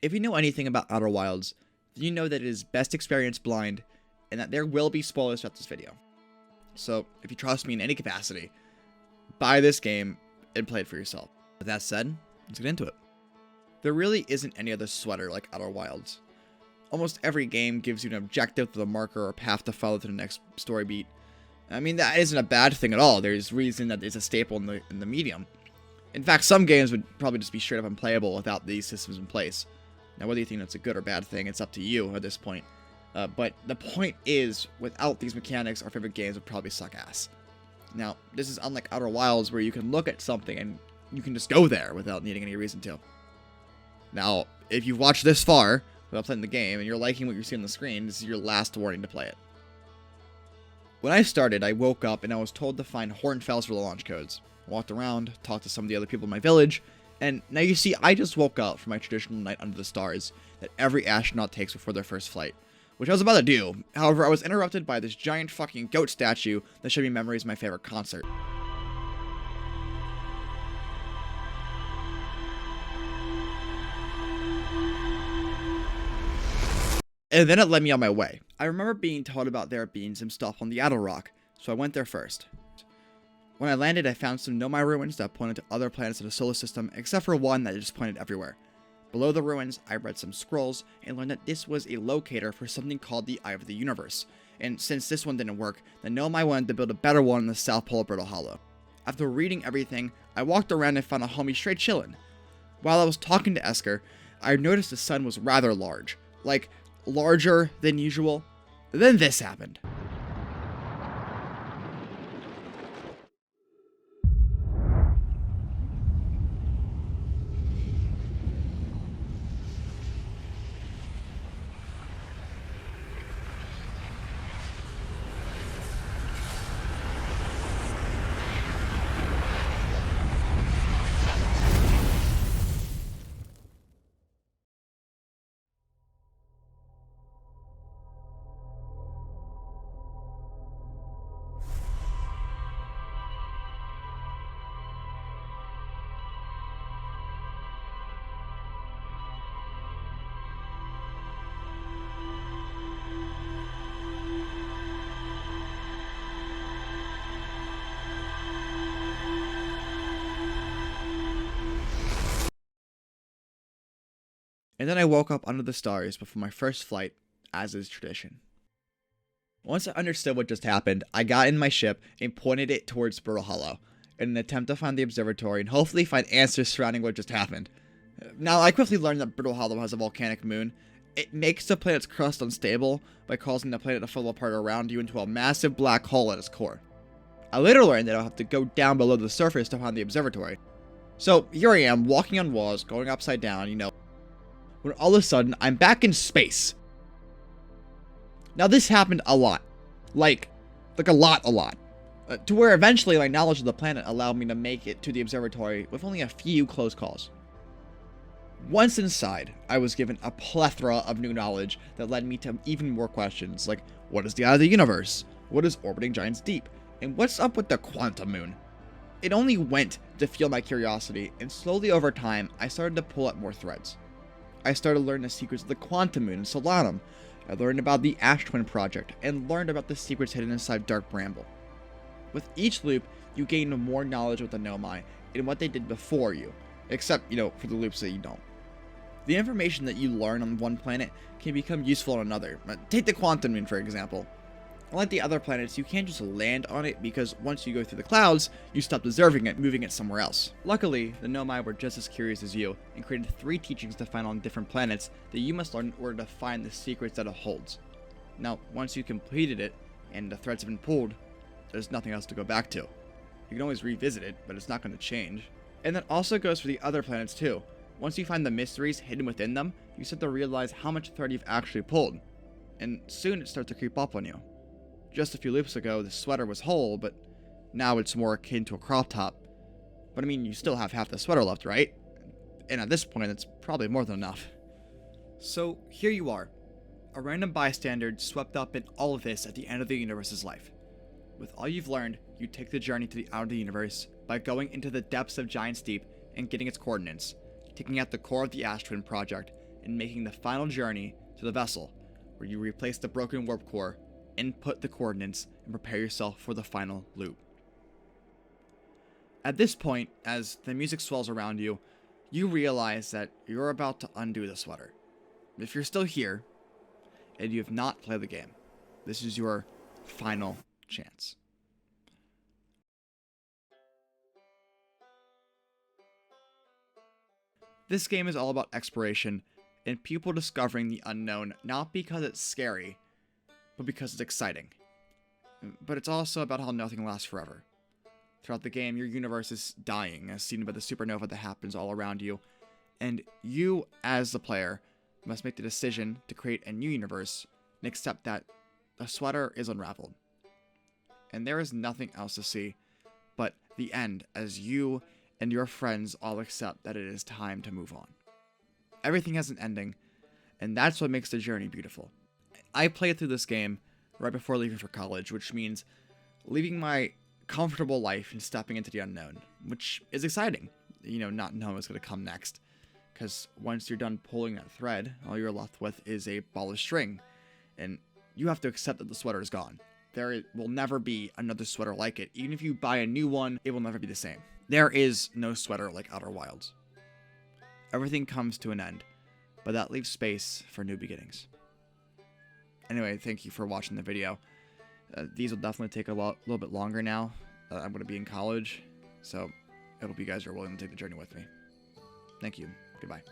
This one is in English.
If you know anything about Outer Wilds, then you know that it is best experienced blind, and that there will be spoilers throughout this video. So, if you trust me in any capacity, buy this game and play it for yourself. With that said, let's get into it. There really isn't any other sweater like Outer Wilds. Almost every game gives you an objective with a marker or path to follow to the next story beat. I mean, that isn't a bad thing at all. There's reason that it's a staple in the medium. In fact, some games would probably just be straight up unplayable without these systems in place. Now, whether you think that's a good or bad thing, it's up to you at this point. But the point is, without these mechanics, our favorite games would probably suck ass. Now, this is unlike Outer Wilds, where you can look at something and you can just go there without needing any reason to. Now, if you've watched this far without playing the game and you're liking what you see on the screen, this is your last warning to play it. When I started, I woke up and I was told to find Hornfels for the launch codes. I walked around, talked to some of the other people in my village, and now you see I just woke up from my traditional night under the stars that every astronaut takes before their first flight, which I was about to do. However, I was interrupted by this giant fucking goat statue that showed me memories of my favorite concert. And then it led me on my way. I remember being told about there being some stuff on the Outer Rock, so I went there first. When I landed, I found some Nomai ruins that pointed to other planets of the solar system, except for one that just pointed everywhere. Below the ruins, I read some scrolls and learned that this was a locator for something called the Eye of the Universe, and since this one didn't work, the Nomai wanted to build a better one in the South Pole of Brittle Hollow. After reading everything, I walked around and found a homie straight chillin'. While I was talking to Esker, I noticed the sun was rather large, like larger than usual. Then this happened. And then I woke up under the stars before my first flight, as is tradition. Once I understood what just happened, I got in my ship and pointed it towards Brittle Hollow, in an attempt to find the observatory and hopefully find answers surrounding what just happened. Now, I quickly learned that Brittle Hollow has a volcanic moon. It makes the planet's crust unstable by causing the planet to fall apart around you into a massive black hole at its core. I later learned that I'll have to go down below the surface to find the observatory. So here I am, walking on walls, going upside down, when all of a sudden, I'm back in space. Now, this happened a lot. Like a lot. To where eventually my knowledge of the planet allowed me to make it to the observatory with only a few close calls. Once inside, I was given a plethora of new knowledge that led me to even more questions, like, what is the eye of the universe? What is orbiting giants deep? And what's up with the quantum moon? It only went to fuel my curiosity, and slowly over time, I started to pull up more threads. I started learning the secrets of the quantum moon and Solanum. I learned about the Ash Twin project, and learned about the secrets hidden inside Dark Bramble. With each loop, you gain more knowledge with the Nomai and what they did before you, except, for the loops that you don't. The information that you learn on one planet can become useful on another. Take the quantum moon, for example. Unlike the other planets, you can't just land on it because once you go through the clouds, you stop observing it, moving it somewhere else. Luckily, the Nomai were just as curious as you and created 3 teachings to find on different planets that you must learn in order to find the secrets that it holds. Now, once you completed it and the threads have been pulled, there's nothing else to go back to. You can always revisit it, but it's not going to change. And that also goes for the other planets too. Once you find the mysteries hidden within them, you start to realize how much thread you've actually pulled. And soon it starts to creep up on you. Just a few loops ago, the sweater was whole, but now it's more akin to a crop top. But I mean, you still have half the sweater left, right? And at this point, it's probably more than enough. So, here you are, a random bystander swept up in all of this at the end of the universe's life. With all you've learned, you take the journey to the outer of the universe by going into the depths of Giant's Deep and getting its coordinates, taking out the core of the Ash Twin project, in making the final journey to the vessel, where you replace the broken warp core, input the coordinates, and prepare yourself for the final loop. At this point, as the music swells around you, you realize that you're about to undo the sweater. If you're still here, and you have not played the game, this is your final chance. This game is all about exploration and people discovering the unknown, not because it's scary, but because it's exciting. But it's also about how nothing lasts forever. Throughout the game, your universe is dying, as seen by the supernova that happens all around you, and you, as the player, must make the decision to create a new universe and accept that the sweater is unraveled. And there is nothing else to see but the end, as you and your friends all accept that it is time to move on. Everything has an ending, and that's what makes the journey beautiful. I played through this game right before leaving for college, which means leaving my comfortable life and stepping into the unknown, which is exciting, not knowing what's going to come next. Because once you're done pulling that thread, all you're left with is a ball of string, and you have to accept that the sweater is gone. There will never be another sweater like it. Even if you buy a new one, it will never be the same. There is no sweater like Outer Wilds. Everything comes to an end, but that leaves space for new beginnings. Anyway, thank you for watching the video. These will definitely take a little bit longer now. I'm going to be in college, so I hope you guys are willing to take the journey with me. Thank you. Goodbye.